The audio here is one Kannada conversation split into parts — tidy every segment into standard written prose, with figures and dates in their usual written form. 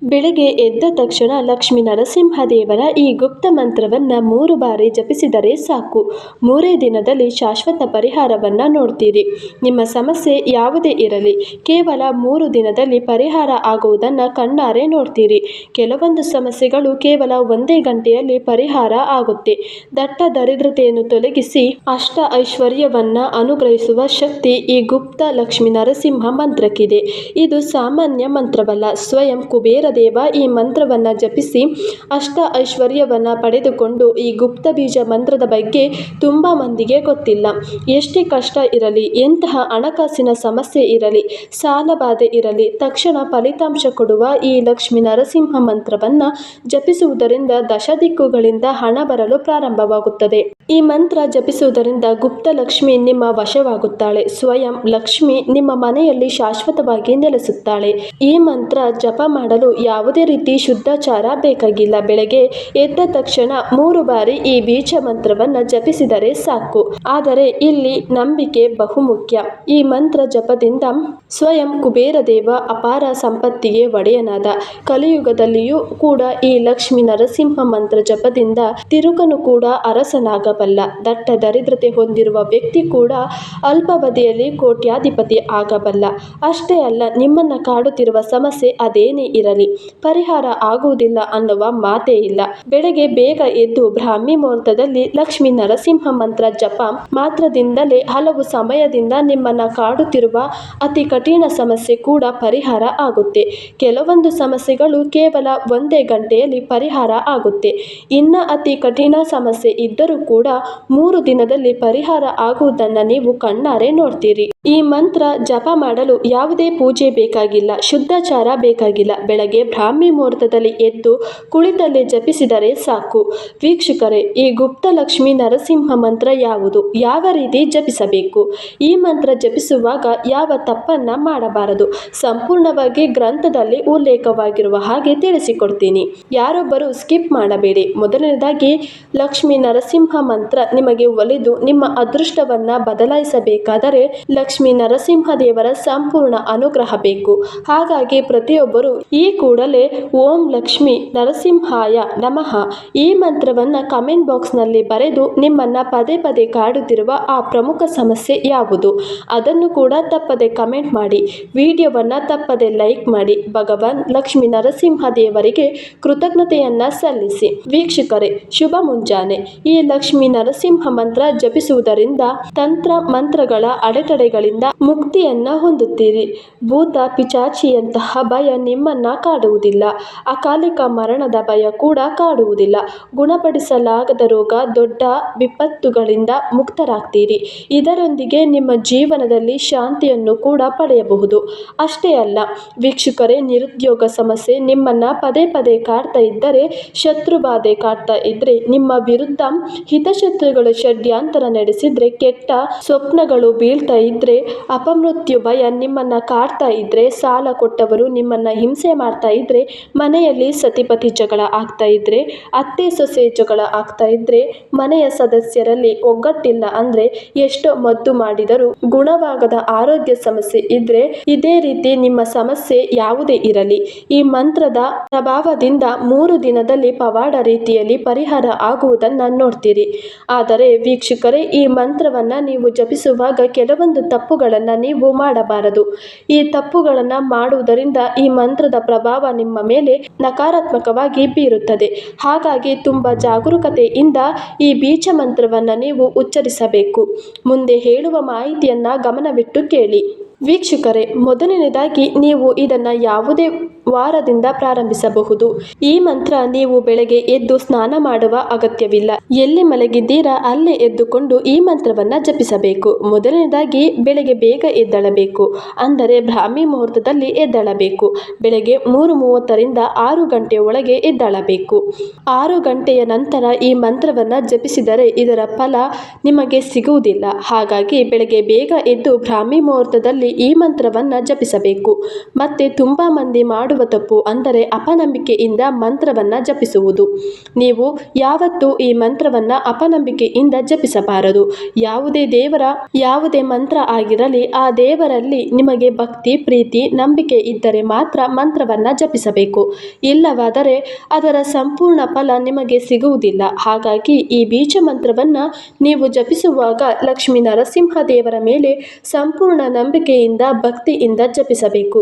ಬೆಳಗ್ಗೆ ಎದ್ದ ತಕ್ಷಣ ಲಕ್ಷ್ಮೀ ನರಸಿಂಹದೇವರ ಈ ಗುಪ್ತ ಮಂತ್ರವನ್ನು 3 ಬಾರಿ ಜಪಿಸಿದರೆ ಸಾಕು. 3 ದಿನದಲ್ಲಿ ಶಾಶ್ವತ ಪರಿಹಾರವನ್ನು ನೋಡ್ತೀರಿ. ನಿಮ್ಮ ಸಮಸ್ಯೆ ಯಾವುದೇ ಇರಲಿ, ಕೇವಲ 3 ದಿನದಲ್ಲಿ ಪರಿಹಾರ ಆಗುವುದನ್ನು ಕಣ್ಣಾರೆ ನೋಡ್ತೀರಿ. ಕೆಲವೊಂದು ಸಮಸ್ಯೆಗಳು ಕೇವಲ 1 ಗಂಟೆಯಲ್ಲಿ ಪರಿಹಾರ ಆಗುತ್ತೆ. ದಟ್ಟ ದರಿದ್ರತೆಯನ್ನು ತೊಲಗಿಸಿ ಅಷ್ಟ ಐಶ್ವರ್ಯವನ್ನು ಅನುಗ್ರಹಿಸುವ ಶಕ್ತಿ ಈ ಗುಪ್ತ ಲಕ್ಷ್ಮೀ ನರಸಿಂಹ ಮಂತ್ರಕ್ಕಿದೆ. ಇದು ಸಾಮಾನ್ಯ ಮಂತ್ರವಲ್ಲ. ಸ್ವಯಂ ಕುಬೇರ ದೇವ ಈ ಮಂತ್ರವನ್ನು ಜಪಿಸಿ ಅಷ್ಟ ಐಶ್ವರ್ಯವನ್ನು ಪಡೆದುಕೊಂಡು ಈ ಗುಪ್ತ ಬೀಜ ಮಂತ್ರದ ಬಗ್ಗೆ ತುಂಬ ಮಂದಿಗೆ ಗೊತ್ತಿಲ್ಲ. ಎಷ್ಟೇ ಕಷ್ಟ ಇರಲಿ, ಎಂತಹ ಹಣಕಾಸಿನ ಸಮಸ್ಯೆ ಇರಲಿ, ಸಾಲಬಾಧೆ ಇರಲಿ, ತಕ್ಷಣ ಫಲಿತಾಂಶ ಕೊಡುವ ಈ ಲಕ್ಷ್ಮೀ ನರಸಿಂಹ ಮಂತ್ರವನ್ನು ಜಪಿಸುವುದರಿಂದ ದಶದಿಕ್ಕುಗಳಿಂದ ಹಣ ಬರಲು ಪ್ರಾರಂಭವಾಗುತ್ತದೆ. ಈ ಮಂತ್ರ ಜಪಿಸುವುದರಿಂದ ಗುಪ್ತ ಲಕ್ಷ್ಮಿ ನಿಮ್ಮ ವಶವಾಗುತ್ತಾಳೆ. ಸ್ವಯಂ ಲಕ್ಷ್ಮಿ ನಿಮ್ಮ ಮನೆಯಲ್ಲಿ ಶಾಶ್ವತವಾಗಿ ನೆಲೆಸುತ್ತಾಳೆ. ಈ ಮಂತ್ರ ಜಪ ಮಾಡಲು ಯಾವುದೇ ರೀತಿ ಶುದ್ಧಾಚಾರ ಬೇಕಾಗಿಲ್ಲ. ಬೆಳಗ್ಗೆ ಎದ್ದ ತಕ್ಷಣ 3 ಬಾರಿ ಈ ಬೀಜ ಮಂತ್ರವನ್ನು ಜಪಿಸಿದರೆ ಸಾಕು. ಆದರೆ ಇಲ್ಲಿ ನಂಬಿಕೆ ಬಹುಮುಖ್ಯ. ಈ ಮಂತ್ರ ಜಪದಿಂದ ಸ್ವಯಂ ಕುಬೇರ ದೇವ ಅಪಾರ ಸಂಪತ್ತಿಗೆ ಒಡೆಯನಾದ. ಕಲಿಯುಗದಲ್ಲಿಯೂ ಕೂಡ ಈ ಲಕ್ಷ್ಮೀ ನರಸಿಂಹ ಮಂತ್ರ ಜಪದಿಂದ ತಿರುಕನು ಕೂಡ ಅರಸನಾಗಬಲ್ಲ. ದಟ್ಟ ದರಿದ್ರತೆ ಹೊಂದಿರುವ ವ್ಯಕ್ತಿ ಕೂಡ ಅಲ್ಪಾವಧಿಯಲ್ಲಿ ಕೋಟ್ಯಾಧಿಪತಿ ಆಗಬಲ್ಲ. ಅಷ್ಟೇ ಅಲ್ಲ, ನಿಮ್ಮನ್ನು ಕಾಡುತ್ತಿರುವ ಸಮಸ್ಯೆ ಅದೇನೇ ಇರಲಿ ಪರಿಹಾರ ಆಗುವುದಿಲ್ಲ ಅನ್ನುವ ಮಾತೇ ಇಲ್ಲ. ಬೆಳಗ್ಗೆ ಬೇಗ ಎದ್ದು ಬ್ರಾಹ್ಮಿ ಮುಹೂರ್ತದಲ್ಲಿ ಲಕ್ಷ್ಮೀ ನರಸಿಂಹ ಮಂತ್ರ ಜಪ ಮಾತ್ರದಿಂದಲೇ ಹಲವು ಸಮಯದಿಂದ ನಿಮ್ಮನ್ನು ಕಾಡುತ್ತಿರುವ ಅತಿ ಕಠಿಣ ಸಮಸ್ಯೆ ಕೂಡ ಪರಿಹಾರ ಆಗುತ್ತೆ. ಕೆಲವೊಂದು ಸಮಸ್ಯೆಗಳು ಕೇವಲ 1 ಗಂಟೆಯಲ್ಲಿ ಪರಿಹಾರ ಆಗುತ್ತೆ. ಇನ್ನು ಅತಿ ಕಠಿಣ ಸಮಸ್ಯೆ ಇದ್ದರೂ ಕೂಡ 3 ದಿನದಲ್ಲಿ ಪರಿಹಾರ ಆಗುವುದನ್ನು ನೀವು ಕಣ್ಣಾರೆ ನೋಡ್ತೀರಿ. ಈ ಮಂತ್ರ ಜಪ ಮಾಡಲು ಯಾವುದೇ ಪೂಜೆ ಬೇಕಾಗಿಲ್ಲ, ಶುದ್ಧಾಚಾರ ಬೇಕಾಗಿಲ್ಲ. ಬೆಳಗ್ಗೆ ಬ್ರಾಹ್ಮಿ ಮುಹೂರ್ತದಲ್ಲಿ ಎದ್ದು ಕುಳಿತಲ್ಲೇ ಜಪಿಸಿದರೆ ಸಾಕು. ವೀಕ್ಷಕರೇ, ಈ ಗುಪ್ತ ಲಕ್ಷ್ಮೀ ನರಸಿಂಹ ಮಂತ್ರ ಯಾವುದು, ಯಾವ ರೀತಿ ಜಪಿಸಬೇಕು, ಈ ಮಂತ್ರ ಜಪಿಸುವಾಗ ಯಾವ ತಪ್ಪನ್ನ ಮಾಡಬಾರದು, ಸಂಪೂರ್ಣವಾಗಿ ಗ್ರಂಥದಲ್ಲಿ ಉಲ್ಲೇಖವಾಗಿರುವ ಹಾಗೆ ತಿಳಿಸಿಕೊಡ್ತೀನಿ. ಯಾರೊಬ್ಬರು ಸ್ಕಿಪ್ ಮಾಡಬೇಡಿ. ಮೊದಲನೇದಾಗಿ, ಲಕ್ಷ್ಮೀ ನರಸಿಂಹ ಮಂತ್ರ ನಿಮಗೆ ಒಲಿದು ನಿಮ್ಮ ಅದೃಷ್ಟವನ್ನ ಬದಲಾಯಿಸಬೇಕಾದರೆ ಲಕ್ಷ್ಮೀ ನರಸಿಂಹ ದೇವರ ಸಂಪೂರ್ಣ ಅನುಗ್ರಹ ಬೇಕು. ಹಾಗಾಗಿ ಪ್ರತಿಯೊಬ್ಬರು ಈ ಕೂಡಲೇ ಓಂ ಲಕ್ಷ್ಮೀ ನರಸಿಂಹಾಯ ನಮಃ ಈ ಮಂತ್ರವನ್ನು ಕಮೆಂಟ್ ಬಾಕ್ಸ್ನಲ್ಲಿ ಬರೆದು ನಿಮ್ಮನ್ನ ಪದೇ ಪದೇ ಕಾಡುತ್ತಿರುವ ಆ ಪ್ರಮುಖ ಸಮಸ್ಯೆ ಯಾವುದು ಅದನ್ನು ಕೂಡ ತಪ್ಪದೆ ಕಮೆಂಟ್ ಮಾಡಿ. ವಿಡಿಯೋವನ್ನು ತಪ್ಪದೆ ಲೈಕ್ ಮಾಡಿ. ಭಗವಾನ್ ಲಕ್ಷ್ಮೀ ನರಸಿಂಹ ದೇವರಿಗೆ ಕೃತಜ್ಞತೆಯನ್ನ ಸಲ್ಲಿಸಿ. ವೀಕ್ಷಕರೇ, ಶುಭ ಮುಂಜಾನೆ. ಈ ಲಕ್ಷ್ಮೀ ನರಸಿಂಹ ಮಂತ್ರ ಜಪಿಸುವುದರಿಂದ ತಂತ್ರ ಮಂತ್ರಗಳ ಅಡೆತಡೆಗಳಿಂದ ಮುಕ್ತಿಯನ್ನ ಹೊಂದುತ್ತೀರಿ. ಭೂತ ಪಿಚಾಚಿಯಂತಹ ಭಯ ನಿಮ್ಮನ್ನ ಕಾಡುವುದಿಲ್ಲ. ಅಕಾಲಿಕ ಮರಣದ ಭಯ ಕೂಡ ಕಾಡುವುದಿಲ್ಲ. ಗುಣಪಡಿಸಲಾಗದ ರೋಗ, ದೊಡ್ಡ ವಿಪತ್ತುಗಳಿಂದ ಮುಕ್ತರಾಗ್ತೀರಿ. ಇದರೊಂದಿಗೆ ನಿಮ್ಮ ಜೀವನದಲ್ಲಿ ಶಾಂತಿಯನ್ನು ಕೂಡ ಪಡೆಯಬಹುದು. ಅಷ್ಟೇ ಅಲ್ಲ ವೀಕ್ಷಕರೇ, ನಿರುದ್ಯೋಗ ಸಮಸ್ಯೆ ನಿಮ್ಮನ್ನ ಪದೇ ಪದೇ ಕಾಡ್ತಾ ಇದ್ದರೆ, ಶತ್ರುಬಾಧೆ ಕಾಡ್ತಾ ಇದ್ರೆ, ನಿಮ್ಮ ವಿರುದ್ಧ ಹಿತಶತ್ರುಗಳು ಷಡ್ಯಂತರ ನಡೆಸಿದ್ರೆ, ಕೆಟ್ಟ ಸ್ವಪ್ನಗಳು ಬೀಳ್ತಾ ಇದ್ರೆ, ಅಪಮೃತ್ಯು ಭಯ ನಿಮ್ಮನ್ನ ಕಾಡ್ತಾ ಇದ್ರೆ, ಸಾಲ ಕೊಟ್ಟವರು ನಿಮ್ಮನ್ನ ಹಿಂಸೆ ಮಾಡ್ತಾ ಇದ್ರೆ, ಮನೆಯಲ್ಲಿ ಸತಿಪತಿ ಜಗಳ ಆಗ್ತಾ ಇದ್ರೆ, ಅತ್ತೆ ಸೊಸೆ ಜಗಳ ಆಗ್ತಾ ಇದ್ರೆ, ಮನೆಯ ಸದಸ್ಯರಲ್ಲಿ ಒಗ್ಗಟ್ಟಿಲ್ಲ ಅಂದ್ರೆ, ಎಷ್ಟೋ ಮದ್ದು ಮಾಡಿದರೂ ಗುಣವಾಗದ ಆರೋಗ್ಯ ಸಮಸ್ಯೆ ಇದ್ರೆ, ಇದೇ ರೀತಿ ನಿಮ್ಮ ಸಮಸ್ಯೆ ಯಾವುದೇ ಇರಲಿ, ಈ ಮಂತ್ರದ ಪ್ರಭಾವದಿಂದ 3 ದಿನದಲ್ಲಿ ಪವಾಡ ರೀತಿಯಲ್ಲಿ ಪರಿಹಾರ ಆಗುವುದನ್ನು ನೋಡ್ತೀರಿ. ಆದರೆ ವೀಕ್ಷಕರೇ, ಈ ಮಂತ್ರವನ್ನ ನೀವು ಜಪಿಸುವಾಗ ಕೆಲವೊಂದು ತಪ್ಪುಗಳನ್ನು ನೀವು ಮಾಡಬಾರದು. ಈ ತಪ್ಪುಗಳನ್ನು ಮಾಡುವುದರಿಂದ ಈ ಮಂತ್ರದ ಪ್ರಭಾವ ನಿಮ್ಮ ಮೇಲೆ ನಕಾರಾತ್ಮಕವಾಗಿ ಬೀರುತ್ತದೆ. ಹಾಗಾಗಿ ತುಂಬಾ ಜಾಗರೂಕತೆಯಿಂದ ಈ ಬೀಜ ಮಂತ್ರವನ್ನು ನೀವು ಉಚ್ಚರಿಸಬೇಕು. ಮುಂದೆ ಹೇಳುವ ಮಾಹಿತಿಯನ್ನ ಗಮನವಿಟ್ಟು ಕೇಳಿ. ವೀಕ್ಷಕರೇ, ಮೊದಲನೇದಾಗಿ ನೀವು ಇದನ್ನು ಯಾವುದೇ ವಾರದಿಂದ ಪ್ರಾರಂಭಿಸಬಹುದು. ಈ ಮಂತ್ರ ನೀವು ಬೆಳಗ್ಗೆ ಎದ್ದು ಸ್ನಾನ ಮಾಡುವ ಅಗತ್ಯವಿಲ್ಲ. ಎಲ್ಲಿ ಮಲಗಿದ್ದೀರಾ ಅಲ್ಲೇ ಎದ್ದುಕೊಂಡು ಈ ಮಂತ್ರವನ್ನು ಜಪಿಸಬೇಕು. ಮೊದಲನೇದಾಗಿ ಬೆಳಗ್ಗೆ ಬೇಗ ಎದ್ದೇಳಬೇಕು, ಅಂದರೆ ಬ್ರಾಹ್ಮಿ ಮುಹೂರ್ತದಲ್ಲಿ ಎದ್ದೇಳಬೇಕು. ಬೆಳಗ್ಗೆ 3:30ರಿಂದ 6 ಗಂಟೆ ಒಳಗೆ ಎದ್ದೇಳಬೇಕು. 6 ಗಂಟೆಯ ನಂತರ ಈ ಮಂತ್ರವನ್ನು ಜಪಿಸಿದರೆ ಇದರ ಫಲ ನಿಮಗೆ ಸಿಗುವುದಿಲ್ಲ. ಹಾಗಾಗಿ ಬೆಳಗ್ಗೆ ಬೇಗ ಎದ್ದು ಬ್ರಾಹ್ಮಿ ಮುಹೂರ್ತದಲ್ಲಿ ಈ ಮಂತ್ರವನ್ನು ಜಪಿಸಬೇಕು. ಮತ್ತೆ ತುಂಬಾ ಮಂದಿ ಮಾಡುವ ಮಾಡುವ ತಪ್ಪು ಅಂದರೆ ಅಪನಂಬಿಕೆಯಿಂದ ಮಂತ್ರವನ್ನು ಜಪಿಸುವುದು. ನೀವು ಯಾವತ್ತೂ ಈ ಮಂತ್ರವನ್ನು ಅಪನಂಬಿಕೆಯಿಂದ ಜಪಿಸಬಾರದು. ಯಾವುದೇ ಮಂತ್ರ ಆಗಿರಲಿ, ಆ ದೇವರಲ್ಲಿ ನಿಮಗೆ ಭಕ್ತಿ, ಪ್ರೀತಿ, ನಂಬಿಕೆ ಇದ್ದರೆ ಮಾತ್ರ ಮಂತ್ರವನ್ನು ಜಪಿಸಬೇಕು. ಇಲ್ಲವಾದರೆ ಅದರ ಸಂಪೂರ್ಣ ಫಲ ನಿಮಗೆ ಸಿಗುವುದಿಲ್ಲ. ಹಾಗಾಗಿ ಈ ಬೀಜ ಮಂತ್ರವನ್ನು ನೀವು ಜಪಿಸುವಾಗ ಲಕ್ಷ್ಮೀ ನರಸಿಂಹ ದೇವರ ಮೇಲೆ ಸಂಪೂರ್ಣ ನಂಬಿಕೆಯಿಂದ, ಭಕ್ತಿಯಿಂದ ಜಪಿಸಬೇಕು.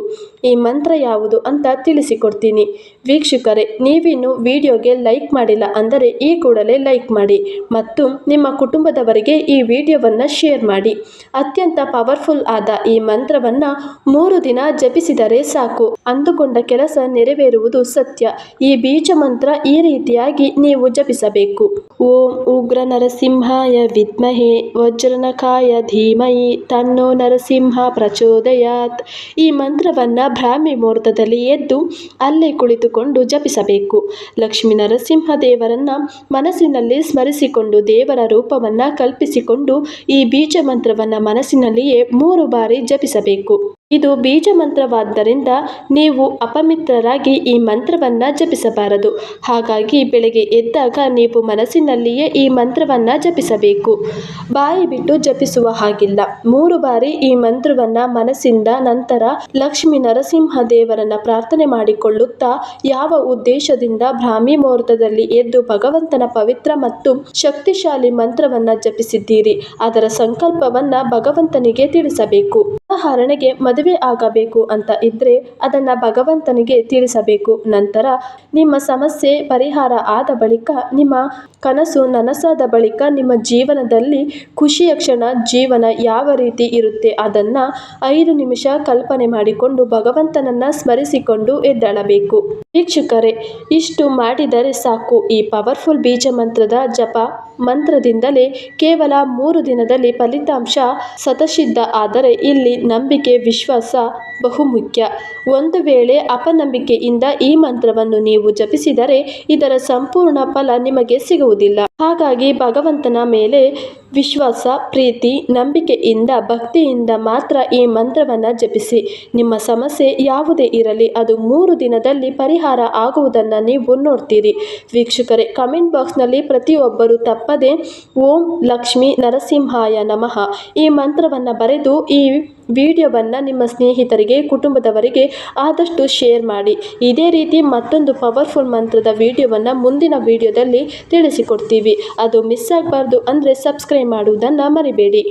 ಈ ಮಂತ್ರ ಯಾವುದು ಅಂತ ತಿಳಿಸಿಕೊಡ್ತೀನಿ. ವೀಕ್ಷಕರೇ, ನೀವಿನ್ನು ವಿಡಿಯೋಗೆ ಲೈಕ್ ಮಾಡಿಲ್ಲ ಅಂದರೆ ಈ ಕೂಡಲೇ ಲೈಕ್ ಮಾಡಿ ಮತ್ತು ನಿಮ್ಮ ಕುಟುಂಬದವರಿಗೆ ಈ ವಿಡಿಯೋವನ್ನು ಶೇರ್ ಮಾಡಿ. ಅತ್ಯಂತ ಪವರ್ಫುಲ್ ಆದ ಈ ಮಂತ್ರವನ್ನು 3 ದಿನ ಜಪಿಸಿದರೆ ಸಾಕು, ಅಂದುಕೊಂಡ ಕೆಲಸ ನೆರವೇರುವುದು ಸತ್ಯ. ಈ ಬೀಜ ಮಂತ್ರ ಈ ರೀತಿಯಾಗಿ ನೀವು ಜಪಿಸಬೇಕು. ಓಂ ಉಗ್ರ ನರಸಿಂಹಾಯ ವಿದ್ಮಹೇ ವಜ್ರನಖಾಯ ಧೀಮಹಿ ತನ್ನೋ ನರಸಿಂಹ ಪ್ರಚೋದಯಾತ್. ಈ ಮಂತ್ರವನ್ನು ಬ್ರಾಹ್ಮಿ ಮುಹೂರ್ತದಲ್ಲಿ ಎದ್ದು ಅಲ್ಲೇ ಕುಳಿತುಕೊಂಡು ಜಪಿಸಬೇಕು. ಲಕ್ಷ್ಮೀ ನರಸಿಂಹ ದೇವರನ್ನ ಮನಸ್ಸಿನಲ್ಲಿ ಸ್ಮರಿಸಿಕೊಂಡು, ದೇವರ ರೂಪವನ್ನು ಕಲ್ಪಿಸಿಕೊಂಡು ಈ ಬೀಜ ಮಂತ್ರವನ್ನು ಮನಸ್ಸಿನಲ್ಲಿಯೇ 3 ಬಾರಿ ಜಪಿಸಬೇಕು. ಇದು ಬೀಜ ಮಂತ್ರವಾದ್ದರಿಂದ ನೀವು ಅಪಮಿತ್ರರಾಗಿ ಈ ಮಂತ್ರವನ್ನು ಜಪಿಸಬಾರದು. ಹಾಗಾಗಿ ಬೆಳಗ್ಗೆ ಎದ್ದಾಗ ನೀವು ಮನಸ್ಸಿನಲ್ಲಿಯೇ ಈ ಮಂತ್ರವನ್ನು ಜಪಿಸಬೇಕು. ಬಾಯಿ ಬಿಟ್ಟು ಜಪಿಸುವ ಹಾಗಿಲ್ಲ. 3 ಬಾರಿ ಈ ಮಂತ್ರವನ್ನು ಮನಸ್ಸಿಂದ, ನಂತರ ಲಕ್ಷ್ಮೀ ನರಸಿಂಹ ದೇವರನ್ನ ಪ್ರಾರ್ಥನೆ ಮಾಡಿಕೊಳ್ಳುತ್ತಾ, ಯಾವ ಉದ್ದೇಶದಿಂದ ಬ್ರಾಹ್ಮಿ ಮುಹೂರ್ತದಲ್ಲಿ ಎದ್ದು ಭಗವಂತನ ಪವಿತ್ರ ಮತ್ತು ಶಕ್ತಿಶಾಲಿ ಮಂತ್ರವನ್ನು ಜಪಿಸಿದ್ದೀರಿ ಅದರ ಸಂಕಲ್ಪವನ್ನು ಭಗವಂತನಿಗೆ ತಿಳಿಸಬೇಕು. ಉದಾಹರಣೆಗೆ ಮದುವೆ ಆಗಬೇಕು ಅಂತ ಇದ್ರೆ ಅದನ್ನ ಭಗವಂತನಿಗೆ ತಿಳಿಸಬೇಕು. ನಂತರ ನಿಮ್ಮ ಸಮಸ್ಯೆ ಪರಿಹಾರ ಆದ ಬಳಿಕ, ನಿಮ್ಮ ಕನಸು ನನಸಾದ ಬಳಿಕ ನಿಮ್ಮ ಜೀವನದಲ್ಲಿ ಖುಷಿಯ ಕ್ಷಣ, ಜೀವನ ಯಾವ ರೀತಿ ಇರುತ್ತೆ ಅದನ್ನ 5 ನಿಮಿಷ ಕಲ್ಪನೆ ಮಾಡಿಕೊಂಡು ಭಗವಂತನನ್ನ ಸ್ಮರಿಸಿಕೊಂಡು ಎದ್ದೇಳಬೇಕು. ವೀಕ್ಷಕರೇ, ಇಷ್ಟು ಮಾಡಿದರೆ ಸಾಕು. ಈ ಪವರ್ಫುಲ್ ಬೀಜ ಮಂತ್ರದ ಜಪ ಮಂತ್ರದಿಂದಲೇ ಕೇವಲ 3 ದಿನದಲ್ಲಿ ಫಲಿತಾಂಶ ಶತಸಿದ್ಧ. ಆದರೆ ಇಲ್ಲಿ ನಂಬಿಕೆ, ವಿಶ್ವಾಸ ಬಹುಮುಖ್ಯ. ಒಂದು ವೇಳೆ ಅಪನಂಬಿಕೆಯಿಂದ ಈ ಮಂತ್ರವನ್ನು ನೀವು ಜಪಿಸಿದರೆ ಇದರ ಸಂಪೂರ್ಣ ಫಲ ನಿಮಗೆ ಸಿಗುವುದಿಲ್ಲ. ಹಾಗಾಗಿ ಭಗವಂತನ ಮೇಲೆ ವಿಶ್ವಾಸ, ಪ್ರೀತಿ, ನಂಬಿಕೆಯಿಂದ, ಭಕ್ತಿಯಿಂದ ಮಾತ್ರ ಈ ಮಂತ್ರವನ್ನು ಜಪಿಸಿ. ನಿಮ್ಮ ಸಮಸ್ಯೆ ಯಾವುದೇ ಇರಲಿ ಅದು 3 ದಿನದಲ್ಲಿ ಪರಿಹಾರ ಆಗುವುದನ್ನು ನೀವು ನೋಡ್ತೀರಿ. ವೀಕ್ಷಕರೇ, ಕಮೆಂಟ್ ಬಾಕ್ಸ್ನಲ್ಲಿ ಪ್ರತಿಯೊಬ್ಬರು ತಪ್ಪದೆ ಓಂ ಲಕ್ಷ್ಮೀ ನರಸಿಂಹಾಯ ನಮಃ ಈ ಮಂತ್ರವನ್ನು ಬರೆದು ಈ ವಿಡಿಯೋವನ್ನು ನಿಮ್ಮ ಸ್ನೇಹಿತರಿಗೆ, ಕುಟುಂಬದವರಿಗೆ ಆದಷ್ಟು ಶೇರ್ ಮಾಡಿ. ಇದೇ ರೀತಿ ಮತ್ತೊಂದು ಪವರ್ಫುಲ್ ಮಂತ್ರದ ವಿಡಿಯೋವನ್ನು ಮುಂದಿನ ವಿಡಿಯೋದಲ್ಲಿ ತಿಳಿಸಿಕೊಡ್ತೀವಿ. ಅದು ಮಿಸ್ ಆಗಬಾರ್ದು ಅಂದರೆ ಸಬ್ಸ್ಕ್ರೈಬ್ ಮಾಡುವುದನ್ನು ಮರಿಬೇಡಿ.